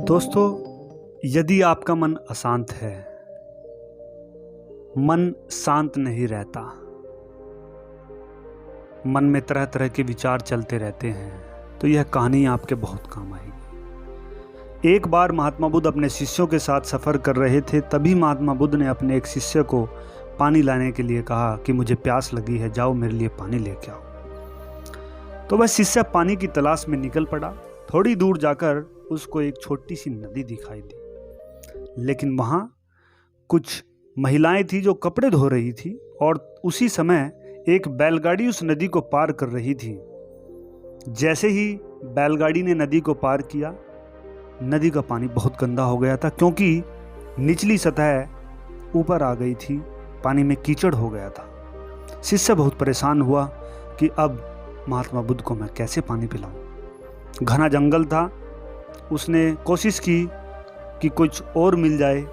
दोस्तों, यदि आपका मन अशांत है, मन शांत नहीं रहता, मन में तरह तरह के विचार चलते रहते हैं, तो यह कहानी आपके बहुत काम आएगी। एक बार महात्मा बुद्ध अपने शिष्यों के साथ सफ़र कर रहे थे। तभी महात्मा बुद्ध ने अपने एक शिष्य को पानी लाने के लिए कहा कि मुझे प्यास लगी है, जाओ मेरे लिए पानी लेके आओ। तो वह शिष्य पानी की तलाश में निकल पड़ा। थोड़ी दूर जाकर उसको एक छोटी सी नदी दिखाई दी, लेकिन वहाँ कुछ महिलाएं थी जो कपड़े धो रही थी, और उसी समय एक बैलगाड़ी उस नदी को पार कर रही थी। जैसे ही बैलगाड़ी ने नदी को पार किया, नदी का पानी बहुत गंदा हो गया था, क्योंकि निचली सतह ऊपर आ गई थी, पानी में कीचड़ हो गया था। शिष्य बहुत परेशान हुआ कि अब महात्मा बुद्ध को मैं कैसे पानी पिलाऊं। घना जंगल था। उसने कोशिश की कि कुछ और मिल जाए,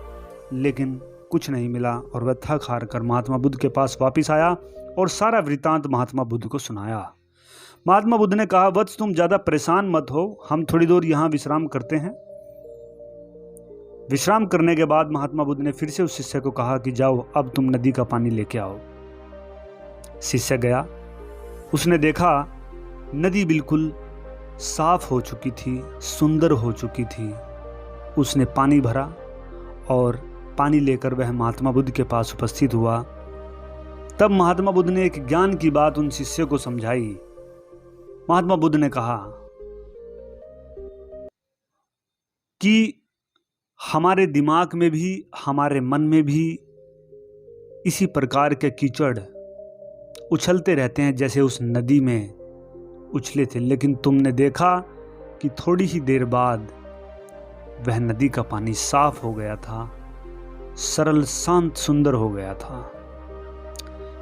लेकिन कुछ नहीं मिला, और वह थक हार कर महात्मा बुद्ध के पास वापस आया और सारा वृत्तांत महात्मा बुद्ध को सुनाया। महात्मा बुद्ध ने कहा, वत्स तुम ज़्यादा परेशान मत हो, हम थोड़ी देर यहाँ विश्राम करते हैं। विश्राम करने के बाद महात्मा बुद्ध ने फिर से उस शिष्य को कहा कि जाओ, अब तुम नदी का पानी लेके आओ। शिष्य गया। उसने देखा नदी बिल्कुल साफ हो चुकी थी, सुंदर हो चुकी थी। उसने पानी भरा और पानी लेकर वह महात्मा बुद्ध के पास उपस्थित हुआ। तब महात्मा बुद्ध ने एक ज्ञान की बात उन शिष्य को समझाई। महात्मा बुद्ध ने कहा कि हमारे दिमाग में भी, हमारे मन में भी इसी प्रकार के कीचड़ उछलते रहते हैं, जैसे उस नदी में उछले थे। लेकिन तुमने देखा कि थोड़ी ही देर बाद वह नदी का पानी साफ हो गया था, सरल, शांत, सुंदर हो गया था।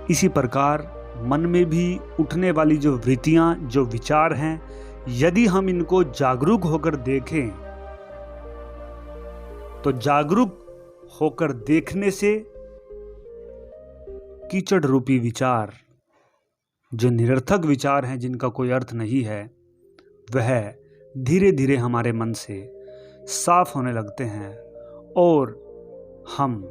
इसी प्रकार मन में भी उठने वाली जो वृत्तियां, जो विचार हैं, यदि हम इनको जागरूक होकर देखें, तो जागरूक होकर देखने से कीचड़ रूपी विचार, जो निरर्थक विचार हैं, जिनका कोई अर्थ नहीं है, वह धीरे धीरे हमारे मन से साफ होने लगते हैं, और हम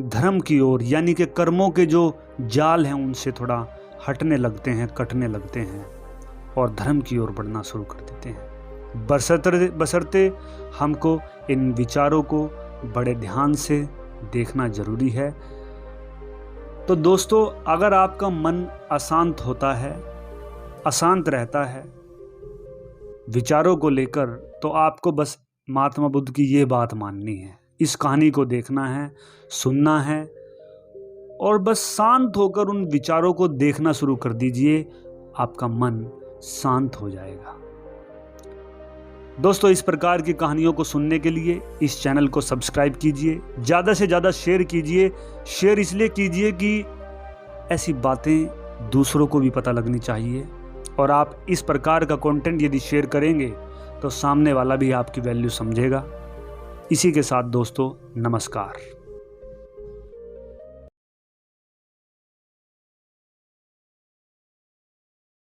धर्म की ओर, यानी कि कर्मों के जो जाल हैं, उनसे थोड़ा हटने लगते हैं, कटने लगते हैं, और धर्म की ओर बढ़ना शुरू कर देते हैं। बशर्ते हमको इन विचारों को बड़े ध्यान से देखना जरूरी है। तो दोस्तों, अगर आपका मन अशांत होता है, अशांत रहता है विचारों को लेकर, तो आपको बस महात्मा बुद्ध की ये बात माननी है, इस कहानी को देखना है, सुनना है, और बस शांत होकर उन विचारों को देखना शुरू कर दीजिए। आपका मन शांत हो जाएगा। दोस्तों, इस प्रकार की कहानियों को सुनने के लिए इस चैनल को सब्सक्राइब कीजिए, ज़्यादा से ज़्यादा शेयर कीजिए। शेयर इसलिए कीजिए कि ऐसी बातें दूसरों को भी पता लगनी चाहिए, और आप इस प्रकार का कंटेंट यदि शेयर करेंगे तो सामने वाला भी आपकी वैल्यू समझेगा। इसी के साथ दोस्तों, नमस्कार।